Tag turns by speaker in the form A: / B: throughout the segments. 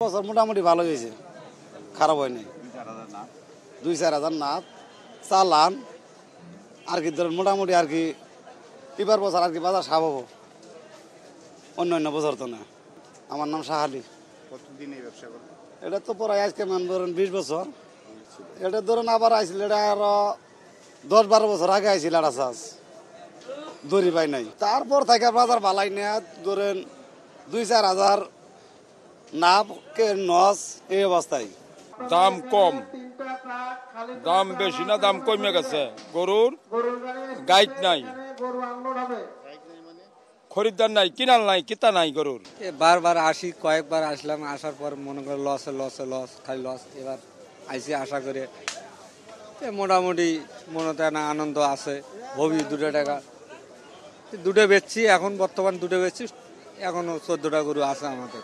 A: বছর মোটামুটি ভালো হয়েছে, খারাপ হয়নি। 2-4 হাজার না চালান আর কি, ধরেন মোটামুটি আর কি এবার বছর আর কি বাজার সাপ হবো, অন্য বছর তো না। আমার নাম শাহালি।
B: কতদিন এই ব্যবসা করেন?
A: এটা তো পরে আজকে ধরেন 20 বছর। এটা ধরেন আবার আইছিল, এটা আরো 10-12 বছর আগে আইছিল। এটা চাষ দড়ি পাই নাই, তারপর থেকে বাজার বালাই না, ধরেন 2-4 হাজার না নস এই অবস্থায়।
C: দাম কম, দাম বেশি না, দাম কমে গেছে। গরুর গাইড নাই, খরিদ্দার নাই, কিনাল নাই, কিতা নাই গরুর।
D: বারবার আসি, কয়েকবার আসলাম, আসার পর মনে করে লস খালি লস। এবার আইসি আশা করে মোটামুটি মনে না আনন্দ আছে, ভবি 2 টাকা 2 বেচছি, এখন বর্তমান 2 বেচছি, এখনো 14টা গরু আছে আমাদের।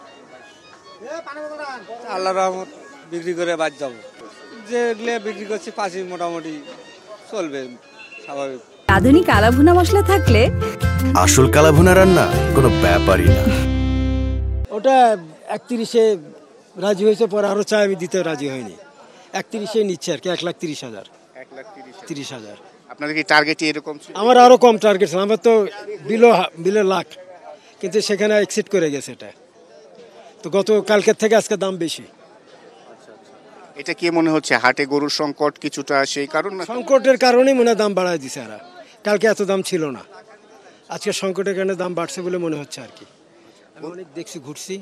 D: আল্লাহ রহমত বিক্রি করে বাদ যাবো, যেগুলো বিক্রি করছি পাশি মোটামুটি চলবে স্বাভাবিক।
E: আধুনিক কালাভুনা মশলা থাকলে
F: আসল কালাভুনা রান্না কোনো ব্যাপারই না।
G: ওটা 31-এ রাজি হয়েছে, পরে আরো চাই, আমি দিতে রাজি হয়নি। 31-এ নিচ্ছে আর কি, 1,30,000। 1,30,000
B: আপনাদের কি টার্গেটই এরকম ছিল?
G: আমার আরো কম টার্গেট ছিল, আমার তো বিলো লাখ, কিন্তু সেখানে এক্সিট করে গেছে এটা। তো গত কালকের থেকে আজকে দাম বেশি।
B: এটা কি মনে হচ্ছে হাটে গরুর সংকট কিছুটা সেই কারণ?
G: সংকটের কারণেই মনে হয় দাম বাড়ায় দিছে এরা। কালকে এত দাম ছিল না, আজকে সংকটের কারণে দাম বাড়ছে বলে মনে হচ্ছে আর কি। আমি অনেক দেখছি, ঘুরছি,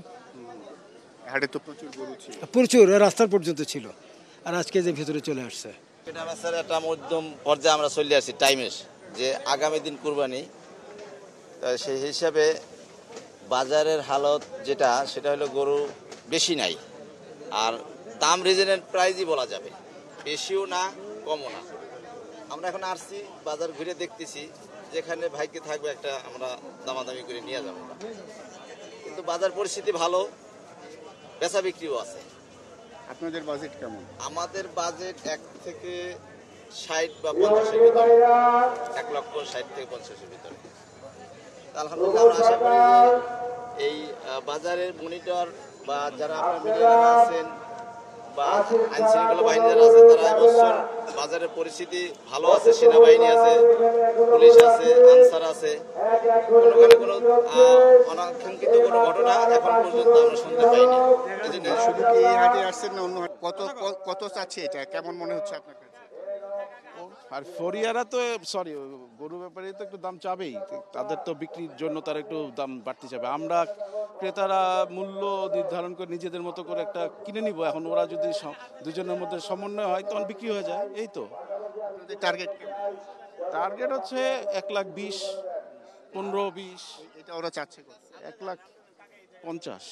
B: হাটে তো প্রচুর গরু ছিল,
G: প্রচুর রাস্তার পর্যন্ত ছিল, আর আজকে যে ভিতরে চলে আসছে।
H: এটা স্যার একটা মধ্যম পর্যায়ে আমরা চলে আসছি টাইমের, যে আগামী দিন কুরবানি, সেই হিসাবে বাজারের হালত যেটা, সেটা হলো গরু বেশি নাই, আর দাম রিজনেবল প্রাইসই বলা যাবে, বেশিও না কমও না। আমরা এখন আসছি, বাজার ঘুরে দেখতেছি, যেখানে ভাগ্যে থাকবে একটা আমরা দামাদামি করে নিয়ে যাবো, কিন্তু বাজার পরিস্থিতি ভালো, বেচা বিক্রিও আছে।
B: আপনাদের বাজেট কেমন?
H: আমাদের বাজেট 1 থেকে 60 বা 50-এর ভিতরে, 1,60,000 থেকে 50-এর ভিতরে। আলহামদুলিল্লাহ আমরা আশা করি এই বাজারের মনিটর বা যারা আপনার মিডিয়া আছেন বা আইন শৃঙ্খলা বাহিনী যারা আছে, তারা এবছর বাজারের পরিস্থিতি ভালো আছে, সেনাবাহিনী আছে, পুলিশ আছে, আনসার আছে, কোনো অনাকাঙ্ক্ষিত কোনো ঘটনা এখন পর্যন্ত আমরা শুনতে পাইনি।
B: শুধু কি এই হাটে আসছেন না অন্য হাট? কত চাচ্ছে এটা, কেমন মনে হচ্ছে আপনার কাছে?
I: আর ফরিয়ারা তো গরু ব্যাপারে তো একটু দাম চাবেই, তাদের তো বিক্রির জন্য তারা একটু দাম বাড়তে চাবে। আমরা ক্রেতারা মূল্য নির্ধারণ করে নিজেদের মতো করে একটা কিনে নিব। এখন ওরা যদি দুজনের মধ্যে সমন্বয় হয় তখন বিক্রি হয়ে যায়, এই তো। টার্গেট হচ্ছে 1,20,000, 15-20।
B: এটা ওরা চাচ্ছে
I: 1,50,000।